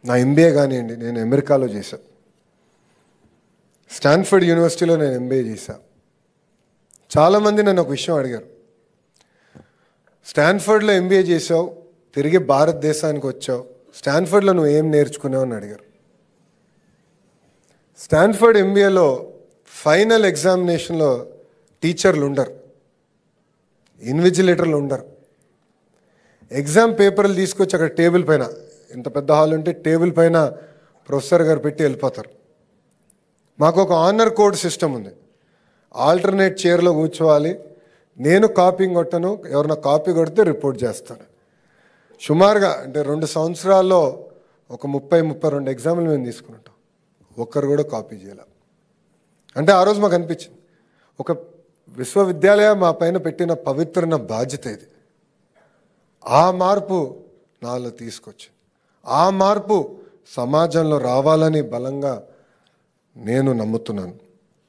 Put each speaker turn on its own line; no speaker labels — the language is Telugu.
నా ఎంబీఏ కానివ్వండి, నేను అమెరికాలో చేశాను. స్టాన్ఫర్డ్ యూనివర్సిటీలో నేను ఎంబీఏ చేశాను. చాలామంది నన్ను ఒక విషయం అడిగారు, స్టాన్ఫర్డ్లో ఎంబీఏ చేసావు, తిరిగి భారతదేశానికి వచ్చావు, స్టాన్ఫర్డ్లో నువ్వు ఏం నేర్చుకున్నావు అని అడిగారు. స్టాన్ఫర్డ్ ఎంబీఏలో ఫైనల్ ఎగ్జామినేషన్లో టీచర్లు ఉండరు, ఇన్విజిలేటర్లు ఉండరు. ఎగ్జామ్ పేపర్లు తీసుకొచ్చి అక్కడ టేబుల్ పైన, ఇంత పెద్ద హాల్ ఉంటే టేబుల్ పైన ప్రొఫెసర్ గారు పెట్టి వెళ్ళిపోతారు. మాకు ఒక ఆనర్ కోడ్ సిస్టమ్ ఉంది. ఆల్టర్నేట్ చైర్లో కూర్చోవాలి. నేను కాపీంగ్ కొట్టను, ఎవరైనా కాపీ కొడితే రిపోర్ట్ చేస్తాను. సుమారుగా అంటే 2 సంవత్సరాల్లో ఒక 30-32 ఎగ్జామ్లు మేము తీసుకుంటాం. ఒక్కరు కూడా కాపీ చేయాలి. అంటే ఆ రోజు మాకు అనిపించింది, ఒక విశ్వవిద్యాలయం మా పైన పెట్టిన పవిత్రమైన బాధ్యత ఇది. ఆ మార్పు నాలో తీసుకొచ్చింది. ఆ మార్పు సమాజంలో రావాలని బలంగా నేను నమ్ముతున్నాను.